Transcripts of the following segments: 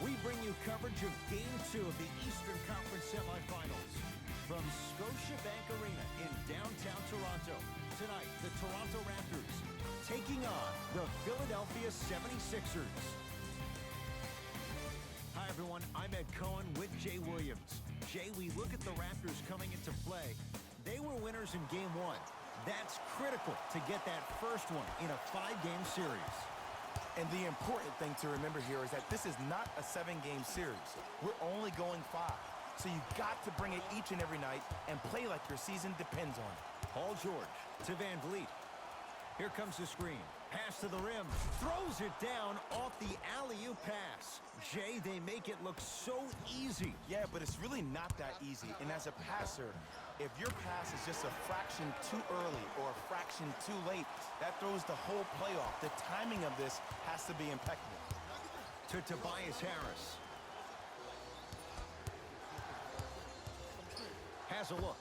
We bring you coverage of Game 2 of the Eastern Conference semifinals from Scotiabank Arena in downtown Toronto. Tonight, the Toronto Raptors taking on the Philadelphia 76ers. Hi, everyone. I'm Ed Cohen with Jay Williams. Jay, we look at the Raptors coming into play. They were winners in Game 1. That's critical to get that first one in a 5-game series. And the important thing to remember here is that this is not a 7-game series. We're only going 5. So you got to bring it each and every night and play like your season depends on it. Paul George to Van Vliet. Here comes the screen. Pass to the rim. Throws it down off the alley-oop pass. Jay, they make it look so easy. Yeah, but it's really not that easy. And as a passer, if your pass is just a fraction too early or a fraction too late, that throws the whole play off. The timing of this has to be impeccable. To Tobias Harris. Has a look.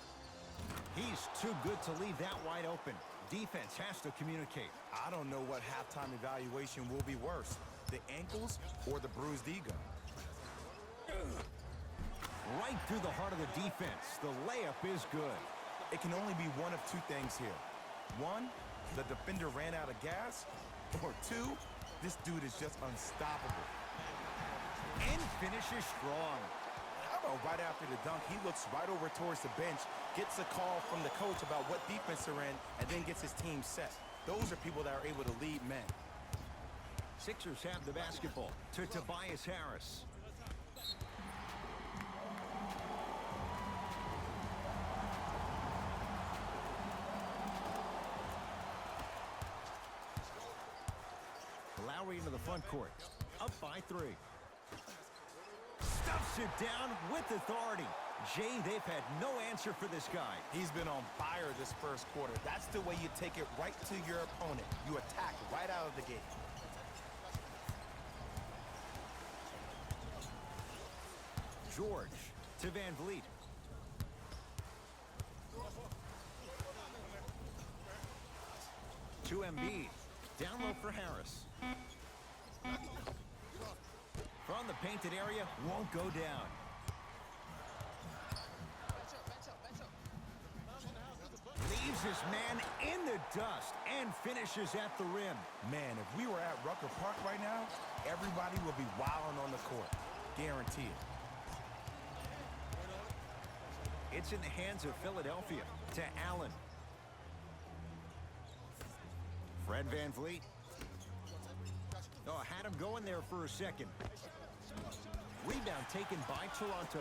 He's too good to leave that wide open. Defense has to communicate. I don't know what halftime evaluation will be worse, the ankles or the bruised ego. Right through the heart of the defense. The layup is good. It can only be one of two things here. One, the defender ran out of gas. Or two, this dude is just unstoppable. And finishes strong. How about right after the dunk, he looks right over towards the bench, gets a call from the coach about what defense they're in, and then gets his team set. Those are people that are able to lead men. Sixers have the basketball to Tobias Harris. Lowry into the front court. Up by 3. Stuffs it down with authority. Jay, they've had no answer for this guy. He's been on fire this first quarter. That's the way you take it right to your opponent. You attack right out of the gate. George to Van Vliet. To Embiid. Down low for Harris. From the painted area, won't go down. Leaves his man in the dust and finishes at the rim. Man, if we were at Rucker Park right now, everybody would be wilding on the court. Guarantee it. It's in the hands of Philadelphia to Allen. Fred Van Vliet. Oh, had him going there for a second. Rebound taken by Toronto.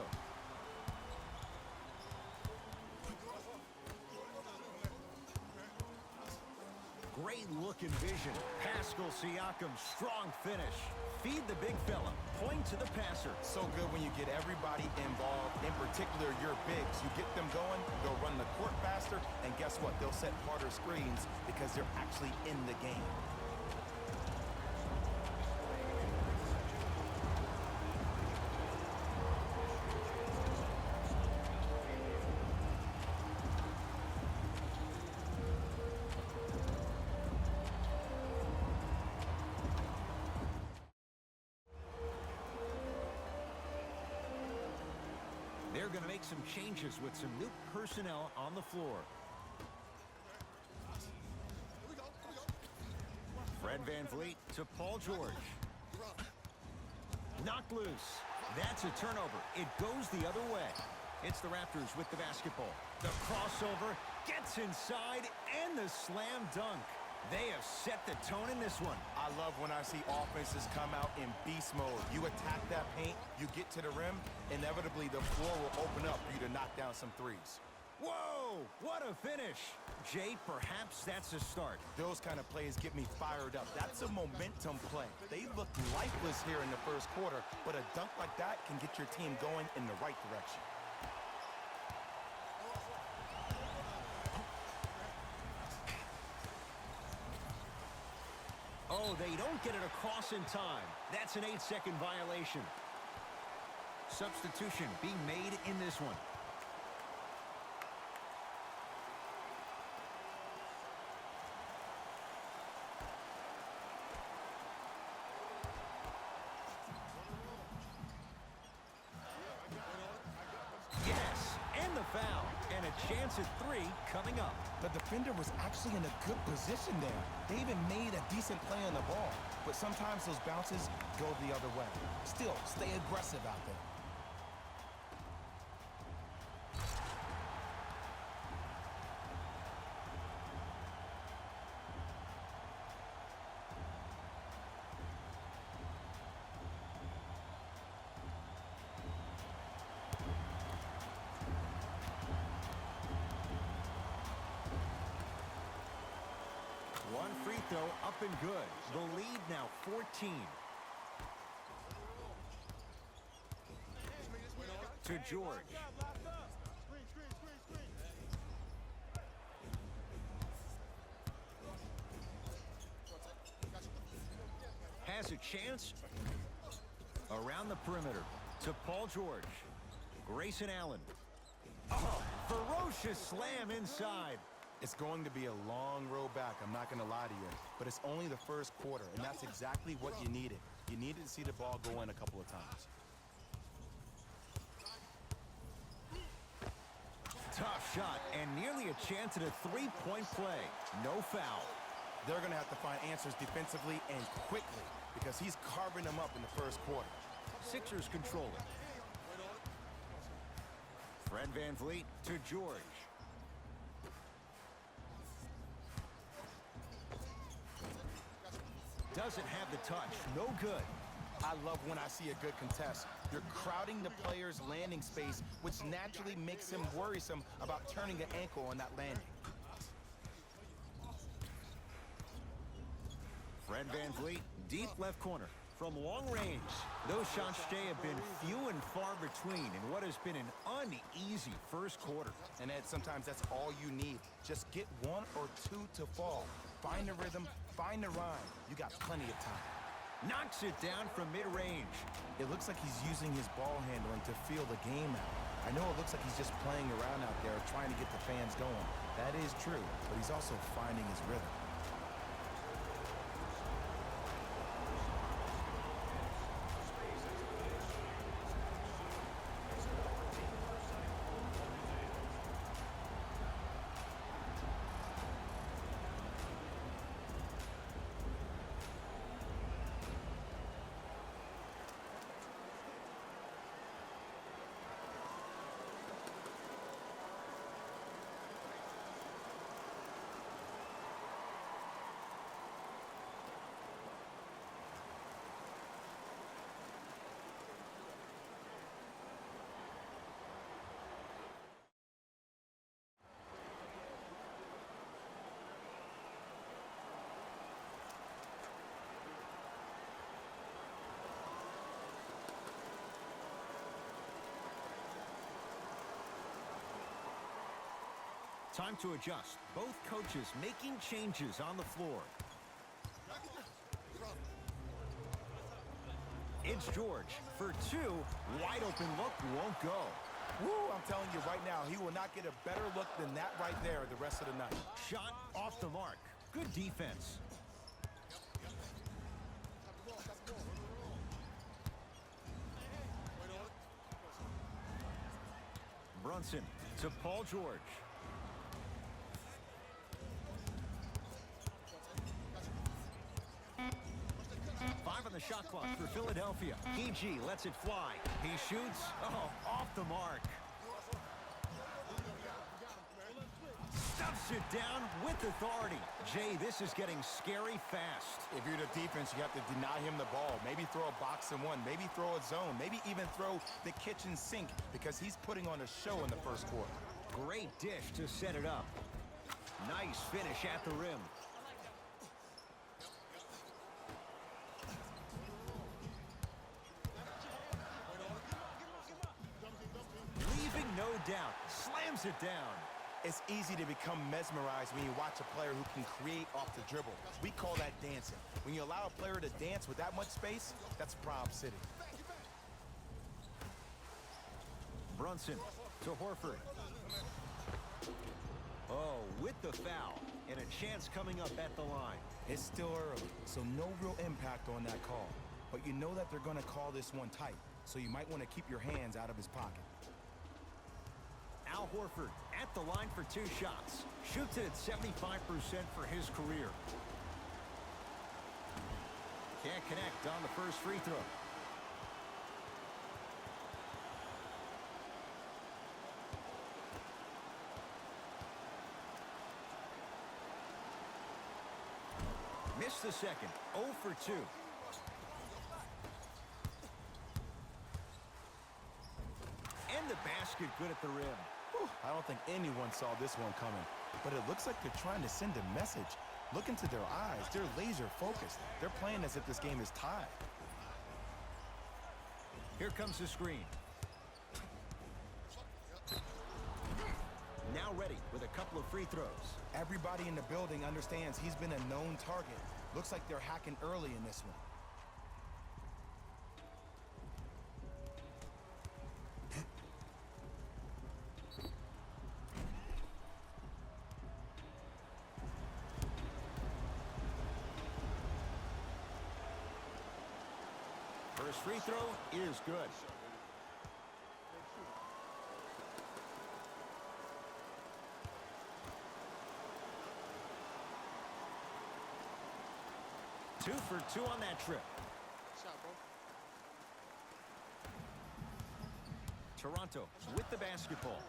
Great look and vision. Pascal Siakam, strong finish. Feed the big fella. Point to the passer. So good when you get everybody involved, in particular your bigs. You get them going, they'll run the court faster, and guess what? They'll set harder screens because they're actually in the game. They're going to make some changes with some new personnel on the floor. Fred Van Vliet to Paul George. Knocked loose. That's a turnover. It goes the other way. It's the Raptors with the basketball. The crossover gets inside and the slam dunk. They have set the tone in this one. I love when I see offenses come out in beast mode. You attack that paint, you get to the rim, inevitably the floor will open up for you to knock down some threes. Whoa, what a finish. Jay, perhaps that's a start. Those kind of plays get me fired up. That's a momentum play. They looked lifeless here in the first quarter, but a dunk like that can get your team going in the right direction. Oh, they don't get it across in time. That's an 8-second violation. Substitution being made in this one. Chance at 3 coming up. The defender was actually in a good position there. They even made a decent play on the ball. But sometimes those bounces go the other way. Still, stay aggressive out there. One free throw up and good. The lead now 14. To George. Has a chance around the perimeter to Paul George. Grayson Allen. Oh, ferocious slam inside. It's going to be a long road back, I'm not going to lie to you. But it's only the first quarter, and that's exactly what you needed. You needed to see the ball go in a couple of times. Tough shot, and nearly a chance at a three-point play. No foul. They're going to have to find answers defensively and quickly because he's carving them up in the first quarter. Sixers control it. Fred VanVleet to George. Doesn't have the touch. No good. I love when I see a good contest. You're crowding the player's landing space, which naturally makes him worrisome about turning the ankle on that landing. Fred VanVleet, deep left corner. From long range, those shots today have been few and far between in what has been an uneasy first quarter. And Ed, sometimes that's all you need. Just get one or two to fall. Find the rhythm, find the rhyme. You got plenty of time. Knocks it down from mid-range. It looks like he's using his ball handling to feel the game out. I know it looks like he's just playing around out there trying to get the fans going. That is true, but he's also finding his rhythm. Time to adjust. Both coaches making changes on the floor. It's George for two. Wide open look won't go. Woo, I'm telling you right now, he will not get a better look than that right there the rest of the night. Shot off the mark. Good defense. Brunson to Paul George. Five on the shot clock for Philadelphia. PG lets it fly. He shoots. Oh, off the mark. Stuffs it down with authority. Jay, this is getting scary fast. If you're the defense, you have to deny him the ball. Maybe throw a box and one. Maybe throw a zone. Maybe even throw the kitchen sink because he's putting on a show in the first quarter. Great dish to set it up. Nice finish at the rim. Leaving no doubt. Slams it down. It's easy to become mesmerized when you watch a player who can create off the dribble. We call that dancing. When you allow a player to dance with that much space, that's Prom City. Brunson to Horford. Oh, with the foul. And a chance coming up at the line. It's still early, so no real impact on that call. But you know that they're going to call this one tight, so you might want to keep your hands out of his pocket. Al Horford at the line for 2 shots. Shoots it at 75% for his career. Can't connect on the first free throw. Missed the second. 0 for 2. And the basket good at the rim. Whew, I don't think anyone saw this one coming, but it looks like they're trying to send a message. Look into their eyes. They're laser focused. They're playing as if this game is tied. Here comes the screen. Now ready with a couple of free throws. Everybody in the building understands he's been a known target. Looks like they're hacking early in this one. First free throw is good. Two for 2 on that trip. Toronto with the basketball.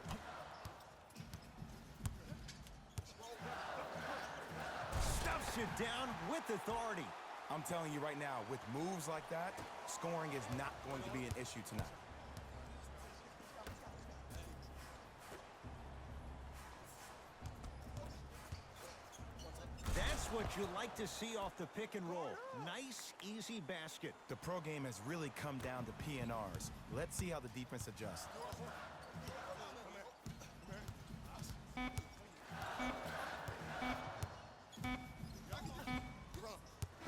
Stuffs it down with authority. I'm telling you right now, with moves like that, scoring is not going to be an issue tonight. That's what you like to see off the pick and roll. Nice, easy basket. The pro game has really come down to P&Rs. Let's see how the defense adjusts.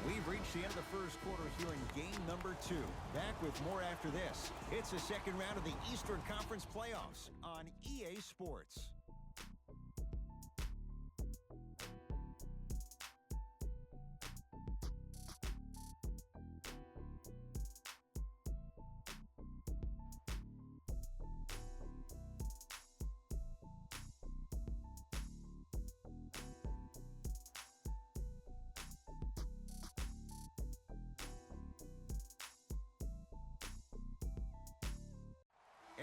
We've reached the end of the first quarter here in game number 2. Back with more after this. It's the second round of the Eastern Conference playoffs on EA Sports.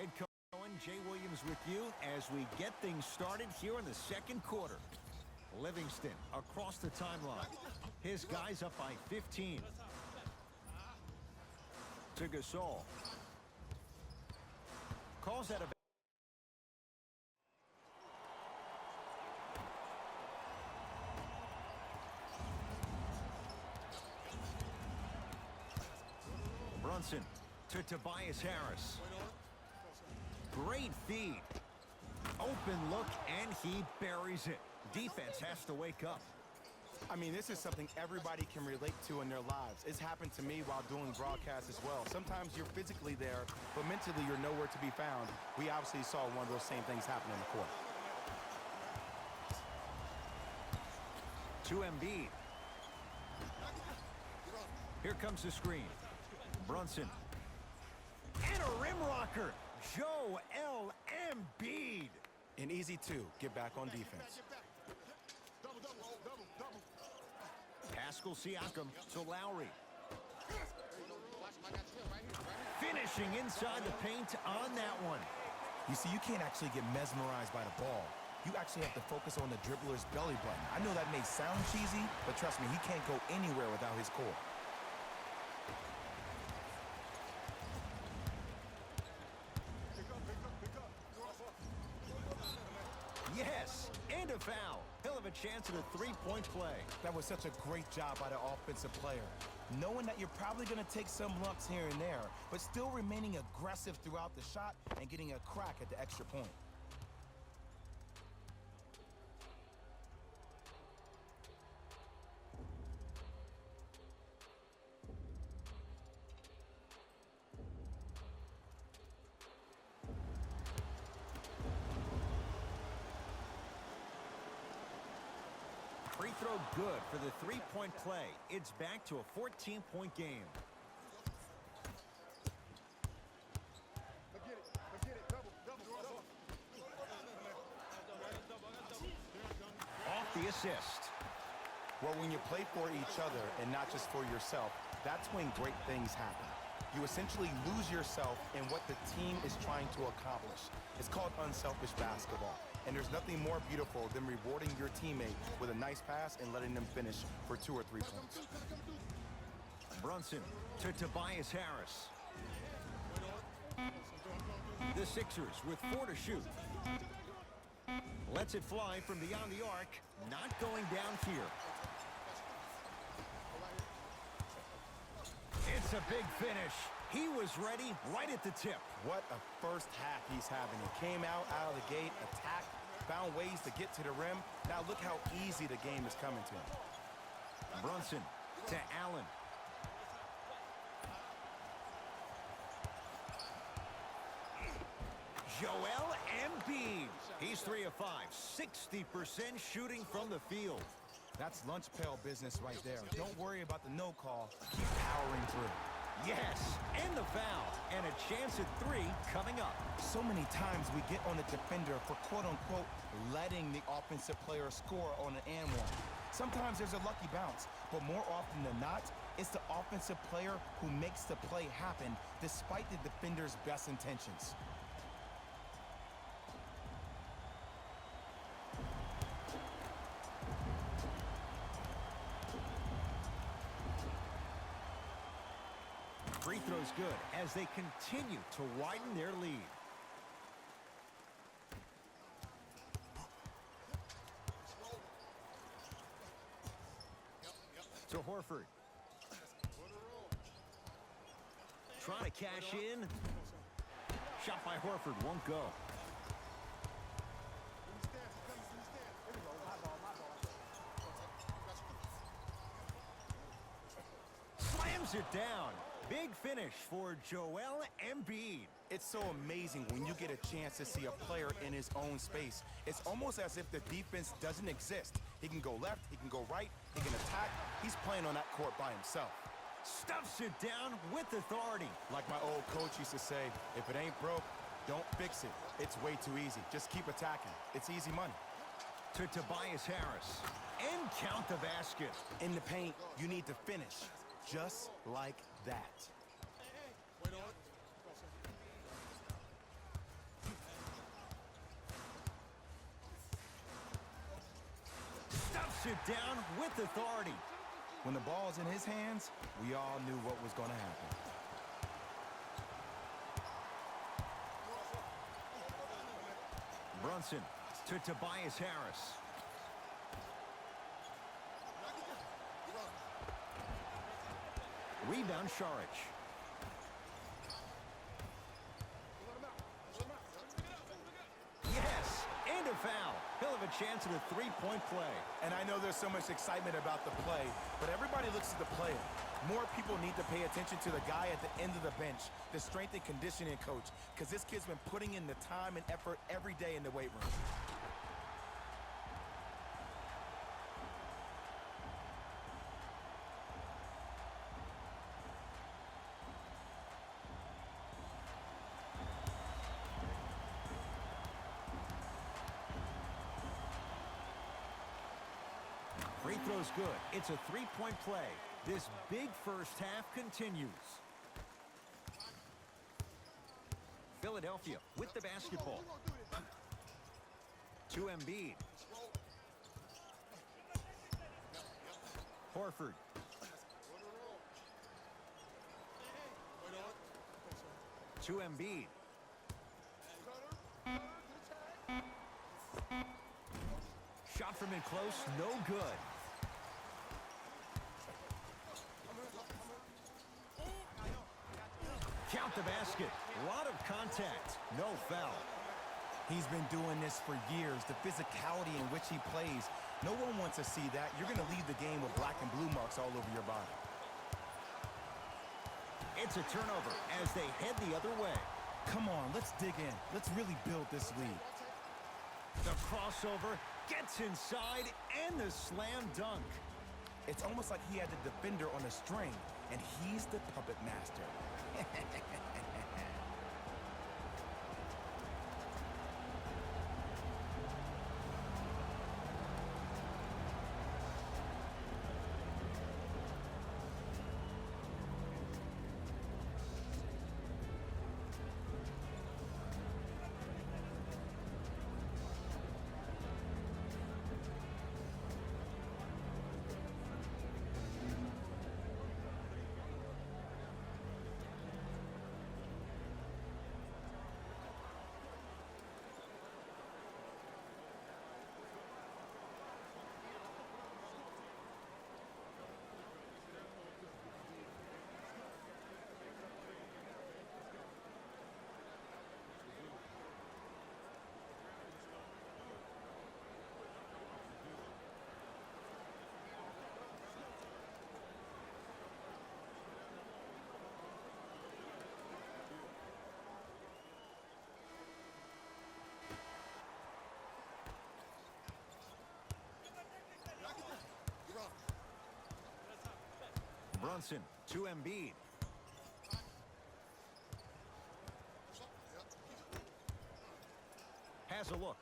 Ed Cohen, Jay Williams with you as we get things started here in the second quarter. Livingston across the timeline. His guys up by 15. To Gasol. Calls that a... Brunson to Tobias Harris. Great feed. Open look, and he buries it. Defense has to wake up. I mean, this is something everybody can relate to in their lives. It's happened to me while doing broadcasts as well. Sometimes you're physically there, but mentally you're nowhere to be found. We obviously saw one of those same things happen in the court. To Embiid. Here comes the screen. Brunson. And a rim rocker. Joel Embiid. An easy 2. Get back on defense. Pascal Siakam to Lowry. Finishing inside the paint on that one. You see, you can't actually get mesmerized by the ball. You actually have to focus on the dribbler's belly button. I know that may sound cheesy, but trust me, he can't go anywhere without his core. Yes, and a foul. He'll have a chance at a 3-point play. That was such a great job by the offensive player. Knowing that you're probably going to take some lumps here and there, but still remaining aggressive throughout the shot and getting a crack at the extra point. Free throw good for the 3-point play. It's back to a 14-point game. the assist. Well, when you play for each other and not just for yourself, that's when great things happen. You essentially lose yourself in what the team is trying to accomplish. It's called unselfish basketball. And there's nothing more beautiful than rewarding your teammate with a nice pass and letting them finish for 2 or 3 points. Brunson to Tobias Harris. The Sixers with 4 to shoot. Lets it fly from beyond the arc. Not going down here. It's a big finish. He was ready right at the tip. What a first half he's having. He came out of the gate, attacked, found ways to get to the rim. Now look how easy the game is coming to him. Brunson to Allen. Joel Embiid. He's 3 of 5, 60% shooting from the field. That's lunch pail business right there. Don't worry about the no call. Keep powering through. Yes, and the foul, and a chance at 3 coming up. So many times we get on the defender for quote-unquote letting the offensive player score on an and one. Sometimes there's a lucky bounce, but more often than not, it's the offensive player who makes the play happen despite the defender's best intentions. Free throw's good as they continue to widen their lead. To Horford. Trying to cash in. Shot by Horford won't go. Slams it down. Big finish for Joel Embiid. It's so amazing when you get a chance to see a player in his own space. It's almost as if the defense doesn't exist. He can go left, he can go right, he can attack. He's playing on that court by himself. Stuffs it down with authority. Like my old coach used to say, if it ain't broke, don't fix it. It's way too easy. Just keep attacking. It's easy money. To Tobias Harris. And count the basket. In the paint, you need to finish. Just like that. Stuffs it down with authority. When the ball's in his hands, we all knew what was going to happen. Brunson to Tobias Harris. Rebound, Saric. Yes, and a foul. He'll have a chance at a three-point play. And I know there's so much excitement about the play, but everybody looks at the player. More people need to pay attention to the guy at the end of the bench, the strength and conditioning coach, because this kid's been putting in the time and effort every day in the weight room. Free throw's good. It's a three-point play. This big first half continues. Philadelphia with the basketball. To Embiid. Horford. To Embiid. Shot from in close, no good. Count the basket. A lot of contact. No foul. He's been doing this for years. The physicality in which he plays. No one wants to see that. You're going to leave the game with black and blue marks all over your body. It's a turnover as they head the other way. Come on, let's dig in. Let's really build this lead. The crossover gets inside and the slam dunk. It's almost like he had the defender on a string, and he's the puppet master. Johnson to Embiid. Has a look.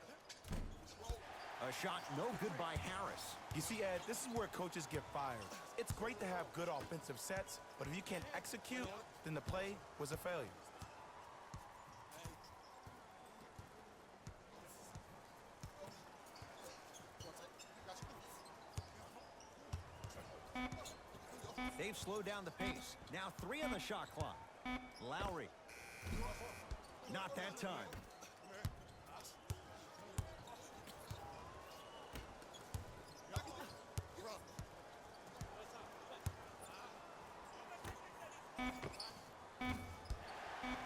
A shot no good by Harris. You see, Ed, this is where coaches get fired. It's great to have good offensive sets, but if you can't execute, then the play was a failure. They've slowed down the pace. Now 3 on the shot clock. Lowry. Not that time.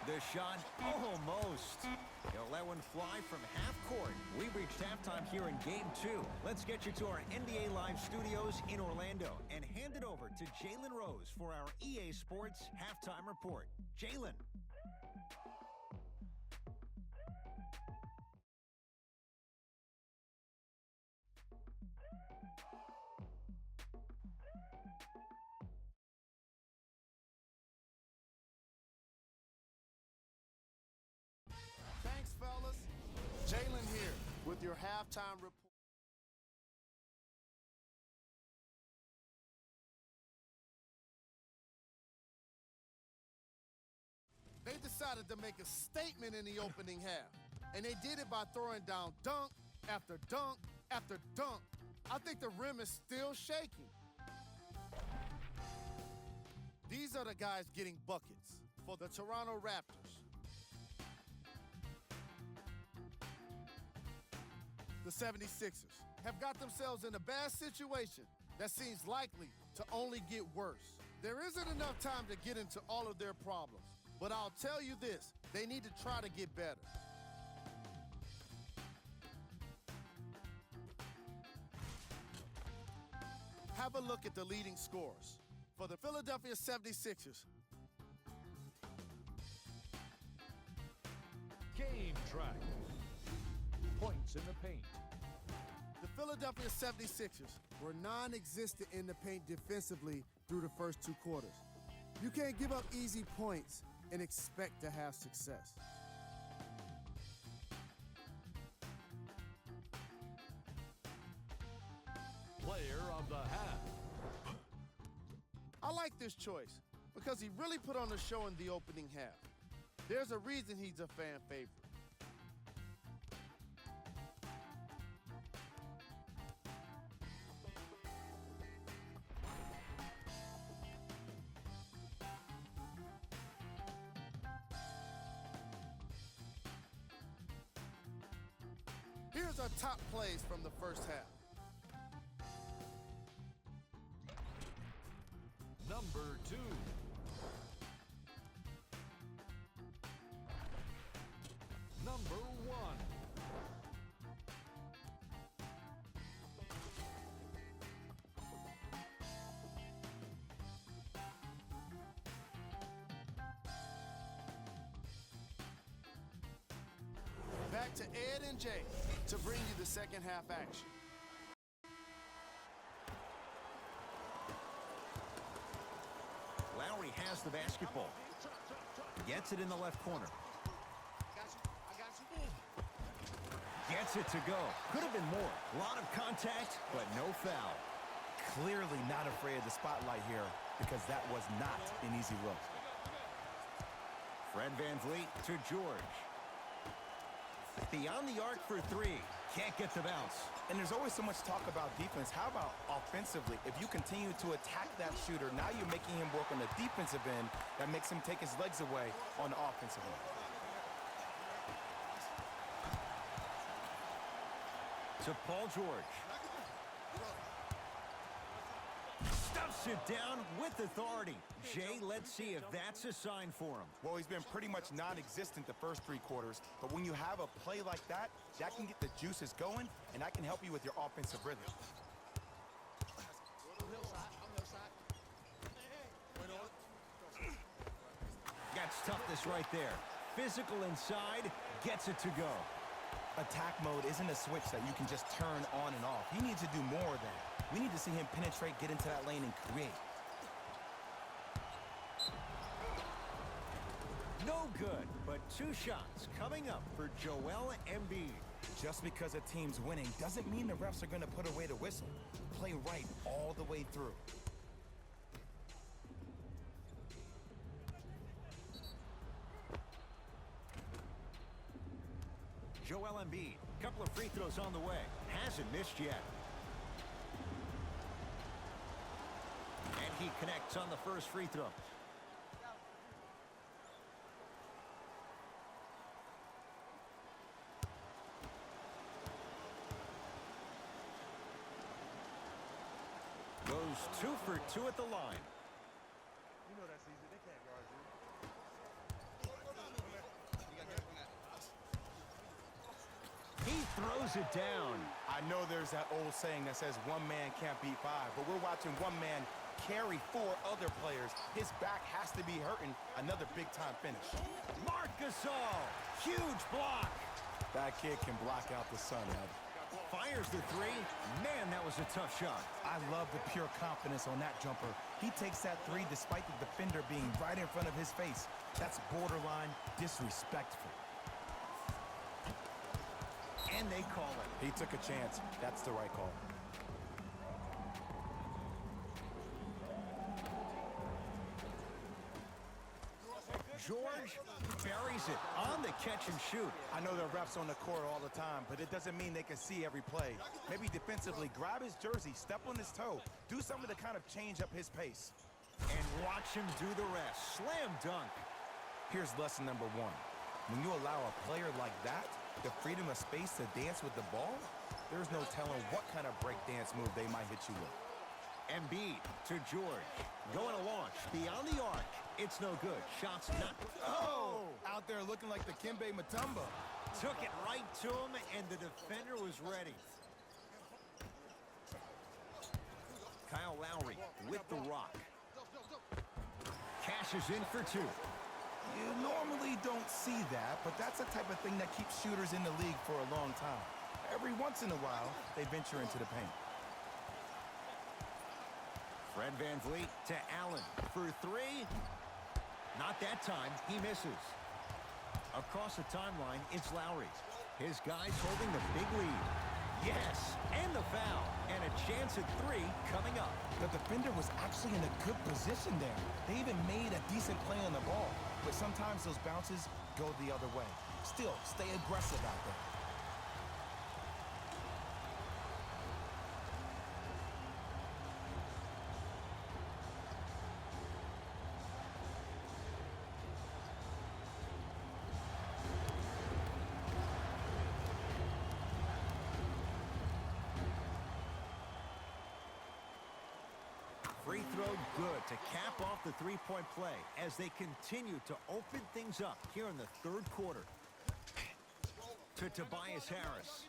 The shot, almost. He'll let one fly from half court. We've reached halftime here in Game 2. Let's get you to our NBA Live studios in Orlando and hand it over to Jalen Rose for our EA Sports Halftime Report. Jalen. Thanks, fellas. Jalen here with your halftime report. They decided to make a statement in the opening half, and they did it by throwing down dunk after dunk after dunk. I think the rim is still shaking. These are the guys getting buckets for the Toronto Raptors. The 76ers have got themselves in a bad situation that seems likely to only get worse. There isn't enough time to get into all of their problems, but I'll tell you this, they need to try to get better. Have a look at the leading scorers for the Philadelphia 76ers. Game track. Points in the paint. The Philadelphia 76ers were non-existent in the paint defensively through the first 2 quarters. You can't give up easy points and expect to have success. Player of the half. I like this choice because he really put on a show in the opening half. There's a reason he's a fan favorite. Here's our top plays from the first half. Number 2. Number 1. Back to Ed and Jay to bring you the second half action. Lowry has the basketball. Gets it in the left corner. Gets it to go. Could have been more. A lot of contact, but no foul. Clearly not afraid of the spotlight here because that was not an easy look. Fred VanVleet to George. Beyond the arc for 3. Can't get the bounce. And there's always so much talk about defense. How about offensively? If you continue to attack that shooter, now you're making him work on the defensive end. That makes him take his legs away on the offensive end. To Paul George. Stuffs it down with authority. Jay, let's see if that's a sign for him. Well, he's been pretty much non-existent the first 3 quarters, but when you have a play like that, that can get the juices going, and that can help you with your offensive rhythm. That's toughness right there. Physical inside, gets it to go. Attack mode isn't a switch that you can just turn on and off. He needs to do more of that. We need to see him penetrate, get into that lane, and create. No good, but 2 shots coming up for Joel Embiid. Just because a team's winning doesn't mean the refs are going to put away the whistle. Play right all the way through. Joel Embiid, couple of free throws on the way. Hasn't missed yet. And he connects on the first free throw. Goes 2 for 2 at the line. You know that's easy. They can't guard you. He throws it down. I know there's that old saying that says one man can't beat 5, but we're watching one man carry 4 other players. His back has to be hurting. Another big-time finish. Marc Gasol, huge block. That kid can block out the sun, Ed. Fires the 3. Man, that was a tough shot. I love the pure confidence on that jumper. He takes that 3 despite the defender being right in front of his face. That's borderline disrespectful. And they call it. He took a chance. That's the right call. George buries it on the catch and shoot. I know the refs on the court all the time, but it doesn't mean they can see every play. Maybe defensively, grab his jersey, step on his toe, do something to kind of change up his pace. And watch him do the rest. Slam dunk. Here's lesson number 1. When you allow a player like that the freedom of space to dance with the ball, there's no telling what kind of breakdance move they might hit you with. Embiid to George. Going to launch beyond the arc. It's no good. Shots not. Oh! Out there looking like the Kimbe Mutombo. Took it right to him, and the defender was ready. Kyle Lowry with the rock. Cashes in for 2. You normally don't see that, but that's the type of thing that keeps shooters in the league for a long time. Every once in a while, they venture into the paint. Fred VanVleet to Allen for 3. Not that time. He misses. Across the timeline, it's Lowry. His guys holding the big lead. Yes, and the foul. And a chance at 3 coming up. The defender was actually in a good position there. They even made a decent play on the ball. But sometimes those bounces go the other way. Still, stay aggressive out there. Free throw good to cap off the 3-point play as they continue to open things up here in the 3rd quarter. To Tobias Harris.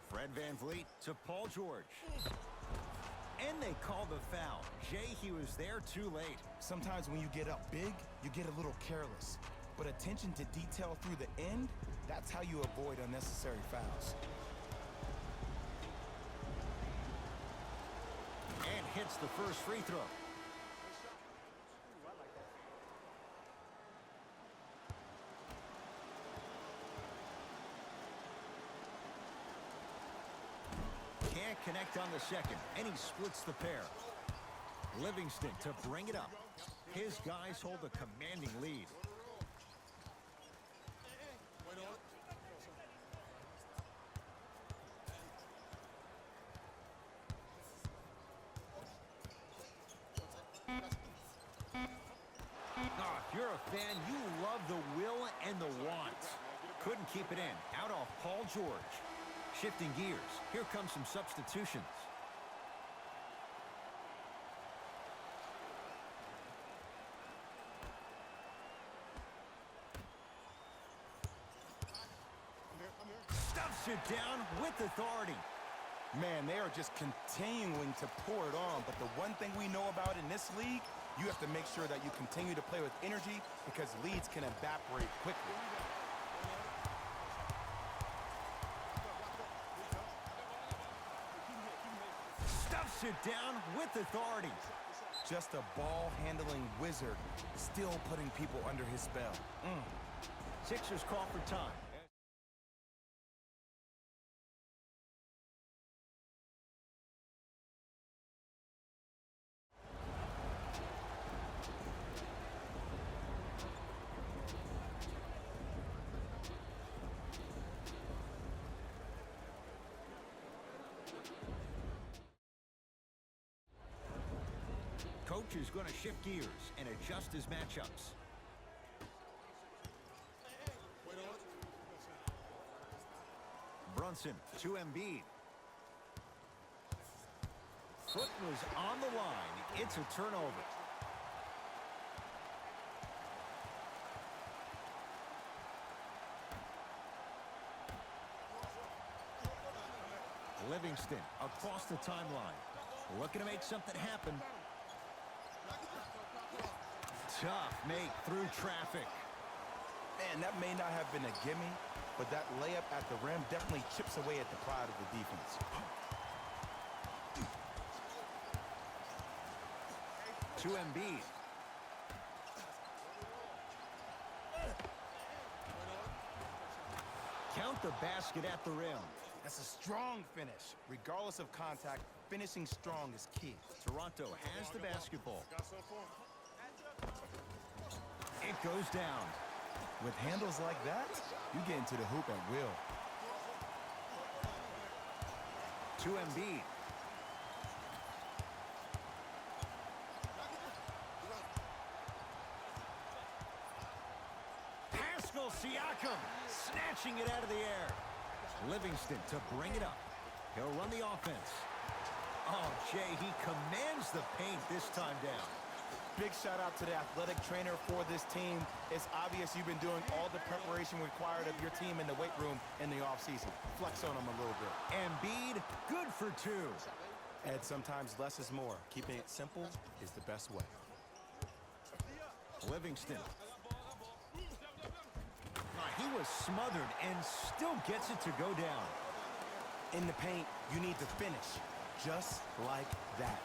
Fred VanVleet to Paul George. And they call the foul. Jay, he was there too late. Sometimes when you get up big, you get a little careless. But attention to detail through the end, that's how you avoid unnecessary fouls. And hits the first free throw. Can't connect on the second, and he splits the pair. Livingston to bring it up. His guys hold a commanding lead. If you're a fan, you love the will and the want. Couldn't keep it in. Out off Paul George. Shifting gears. Here comes some substitutions. Stuffs it down with authority. Man, they are just continuing to pour it on. But the one thing we know about in this league, you have to make sure that you continue to play with energy because leads can evaporate quickly. knocks it down with authority. Just a ball-handling wizard, still putting people under his spell. Sixers call for time. Coach is going to shift gears and adjust his matchups. Brunson to Embiid. Foot was on the line. It's a turnover. Livingston across the timeline. Looking to make something happen. Tough make through traffic. Man, that may not have been a gimme, but that layup at the rim definitely chips away at the pride of the defense. To Embiid. Count the basket at the rim. That's a strong finish. Regardless of contact, finishing strong is key. Toronto has the basketball. It goes down. With handles like that, you get into the hoop at will. To Embiid. Pascal Siakam snatching it out of the air. Livingston to bring it up. He'll run the offense. Oh, Jay, he commands the paint this time down. Big shout out to the athletic trainer for this team. It's obvious you've been doing all the preparation required of your team in the weight room in the offseason. Flex on them a little bit. Embiid, good for two. Ed, sometimes less is more. Keeping it simple is the best way. Livingston. He was smothered and still gets it to go down. In the paint, you need to finish just like that.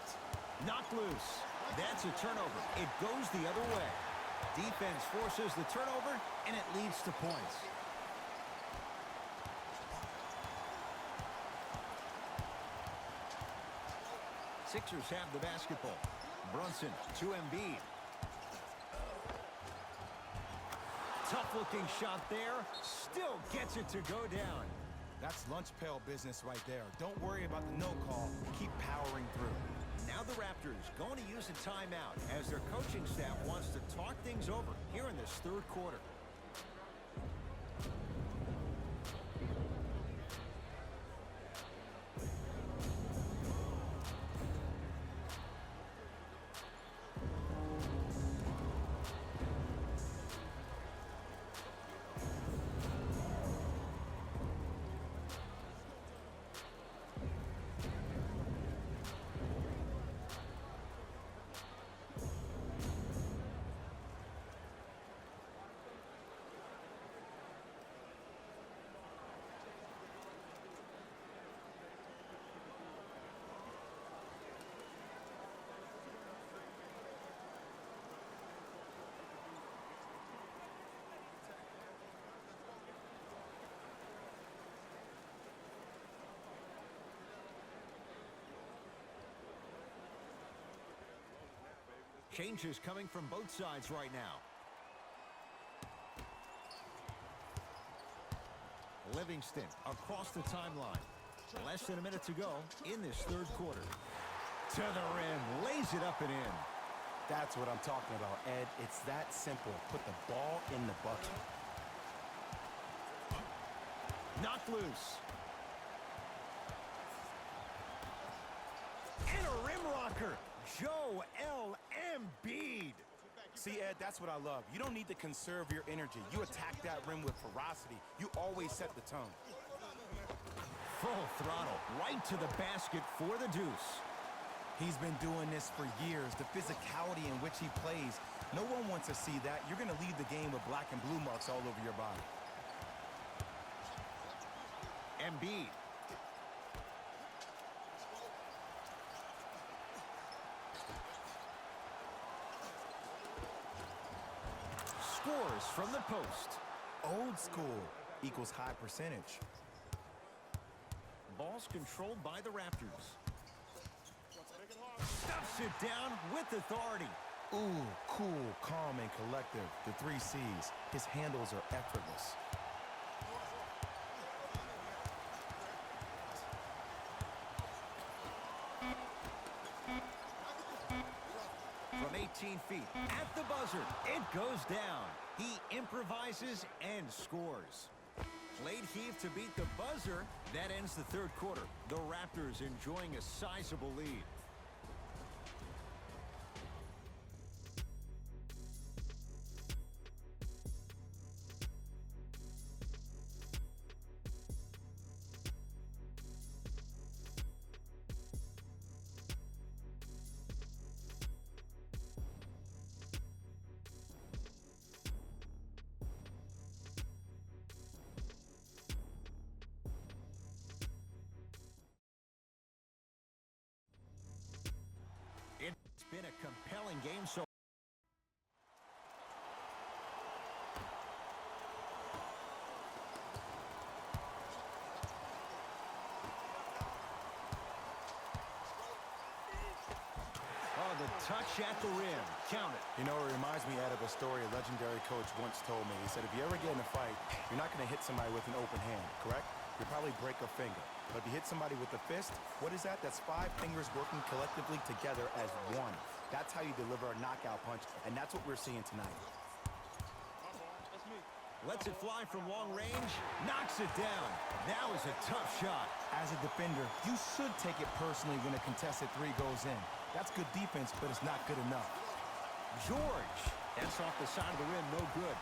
Knocked loose. That's a turnover. It goes the other way. Defense forces the turnover, and it leads to points. Sixers have the basketball. Brunson to Embiid. Tough-looking shot there. Still gets it to go down. That's lunch pail business right there. Don't worry about the no call. Keep powering through. Now the Raptors going to use a timeout as their coaching staff wants to talk things over here in this third quarter. Changes coming from both sides right now. Livingston across the timeline. Less than a minute to go in this third quarter. To the rim, lays it up and in. That's what I'm talking about, Ed. It's that simple. Put the ball in the bucket. Knocked loose. And a rim rocker. Joel Embiid. See, Ed, that's what I love. You don't need to conserve your energy. You attack that rim with ferocity. You always set the tone. Full throttle, right to the basket for the deuce. He's been doing this for years. The physicality in which he plays. No one wants to see that. You're going to leave the game with black and blue marks all over your body. Embiid. scores from the post. Old school equals high percentage. Ball's controlled by the Raptors. Stuffs it down with authority. Ooh, cool, calm, and collective. The 3 C's. His handles are effortless. From 18 feet, at the buzzer, it goes down. He improvises and scores. Late heave to beat the buzzer. That ends the third quarter. The Raptors enjoying a sizable lead. It's been a compelling game so the touch at the rim. Count it. You know, it reminds me, Ed, of a story a legendary coach once told me. He said, if you ever get in a fight, you're not going to hit somebody with an open hand, correct? You'll probably break a finger. But if you hit somebody with a fist, what is that? That's 5 fingers working collectively together as one. That's how you deliver a knockout punch, and that's what we're seeing tonight. Lets it fly from long range. Knocks it down. That was a tough shot. As a defender, you should take it personally when a contested 3 goes in. That's good defense, but it's not good enough. George. That's off the side of the rim. No good.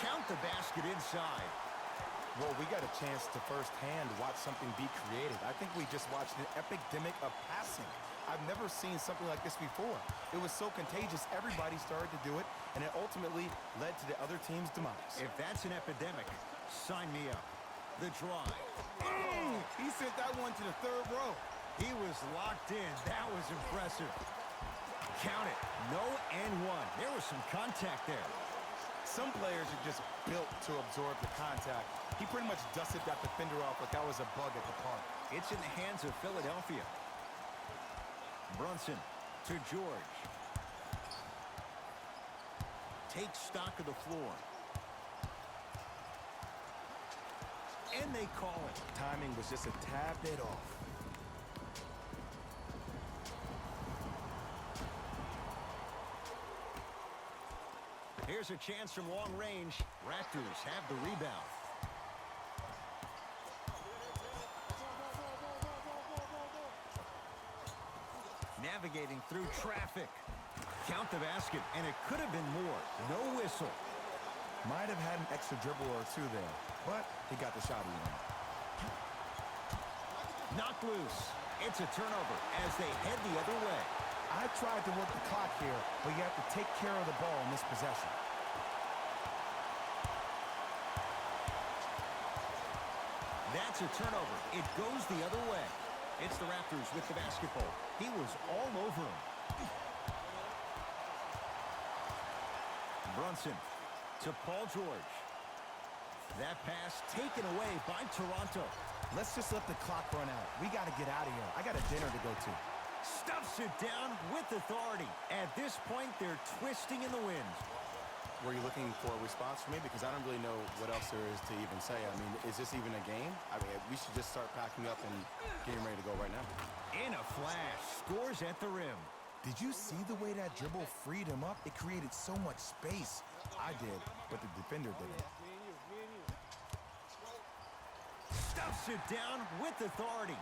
Count the basket inside. Well, we got a chance to firsthand watch something be created. I think we just watched an epidemic of passing. I've never seen something like this before. It was so contagious, everybody started to do it, and it ultimately led to the other team's demise. If that's an epidemic, sign me up. The drive. Oh, he sent that one to the 3rd row. He was locked in. That was impressive. Count it. No and one. There was some contact there. Some players are just built to absorb the contact. He pretty much dusted that defender off like that was a bug at the park. It's in the hands of Philadelphia. Brunson to George. Takes stock of the floor. And they call it. Timing was just a tad bit off. Here's a chance from long range. Raptors have the rebound. Navigating through traffic. Count the basket, and it could have been more. No whistle. Might have had an extra dribble or 2 there, but he got the shot even. Knocked loose. It's a turnover as they head the other way. I tried to work the clock here, but you have to take care of the ball in this possession. That's a turnover. It goes the other way. It's the Raptors with the basketball. He was all over him. Brunson to Paul George. That pass taken away by Toronto. Let's just let the clock run out. We got to get out of here. I got a dinner to go to. Stuffs it down with authority. At this point, they're twisting in the wind. Were you looking for a response from me? Because I don't really know what else there is to even say. I mean, is this even a game? I mean, we should just start packing up and getting ready to go right now. In a flash, scores at the rim. Did you see the way that dribble freed him up? It created so much space. I did, but the defender didn't. Stuffs it down with authority.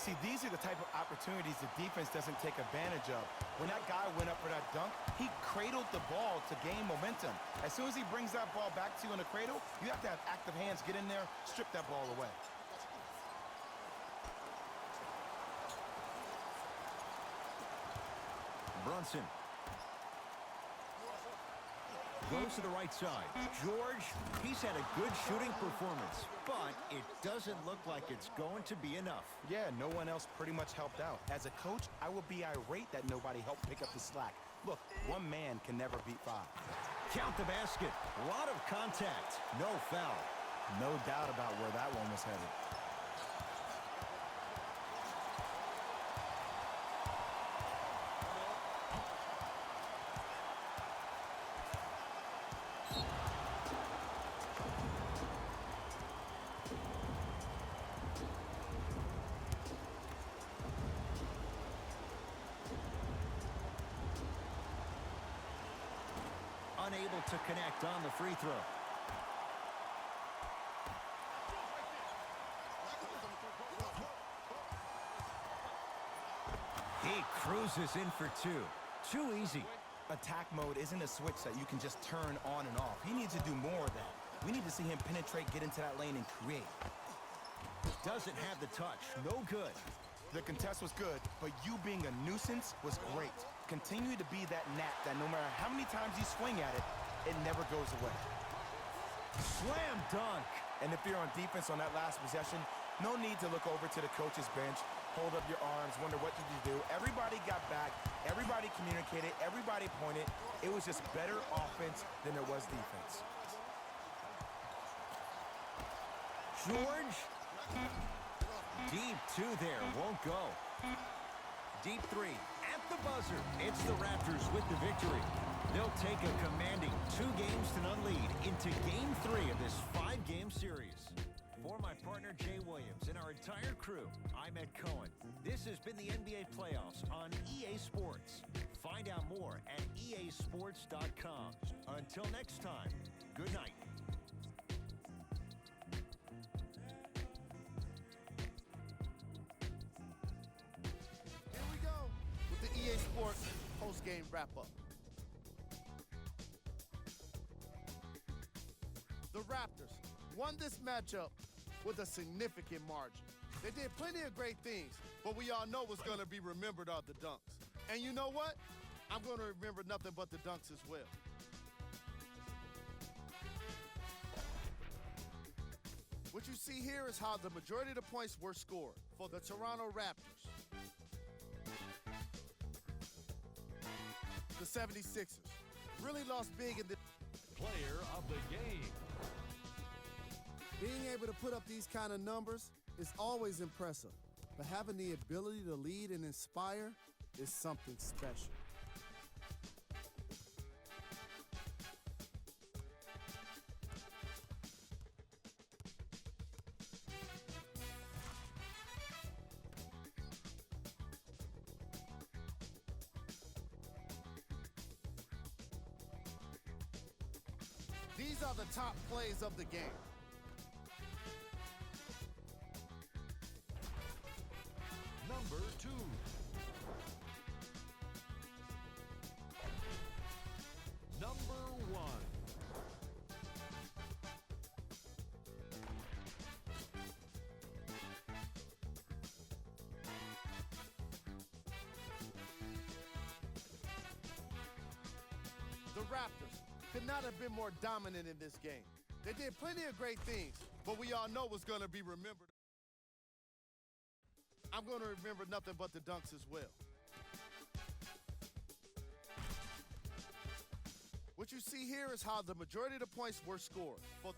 See, these are the type of opportunities the defense doesn't take advantage of. When that guy went up for that dunk, he cradled the ball to gain momentum. As soon as he brings that ball back to you in the cradle, you have to have active hands, get in there, strip that ball away. Brunson. goes to the right side. George, he's had a good shooting performance, but it doesn't look like it's going to be enough. Yeah, no one else pretty much helped out. As a coach, I would be irate that nobody helped pick up the slack. Look, one man can never beat five. Count the basket. A lot of contact. No foul. No doubt about where that one was headed. Unable to connect on the free throw. He cruises in for two. Too easy. Attack mode isn't a switch that you can just turn on and off. He needs to do more of that. We need to see him penetrate, get into that lane, and create. Doesn't have the touch. No good. The contest was good, but you being a nuisance was great. Continue to be that gnat that no matter how many times you swing at it, it never goes away. Slam dunk. And if you're on defense on that last possession, no need to look over to the coach's bench, hold up your arms, wonder what did you do. Everybody got back, everybody communicated, everybody pointed. It was just better offense than there was defense. George. Deep two there, won't go. Deep three at the buzzer. It's the Raptors with the victory. They'll take a commanding 2-0 lead into Game 3 of this 5-game series. For my partner Jay Williams and our entire crew, I'm Ed Cohen. This has been the NBA playoffs on EA Sports. Find out more at easports.com. Until next time, good night. Here we go with the EA Sports post-game wrap-up. The Raptors won this matchup with a significant margin. They did plenty of great things, but we all know what's going to be remembered are the dunks. And you know what? I'm going to remember nothing but the dunks as well. What you see here is how the majority of the points were scored for the Toronto Raptors. The 76ers really lost big in the Player of the game. Being able to put up these kind of numbers is always impressive, but having the ability to lead and inspire is something special. These are the top plays of the game. Number 2. Number 1. The Raptors could not have been more dominant in this game. They did plenty of great things, but we all know what's going to be remembered. I'm going to remember nothing but the dunks as well. What you see here is how the majority of the points were scored for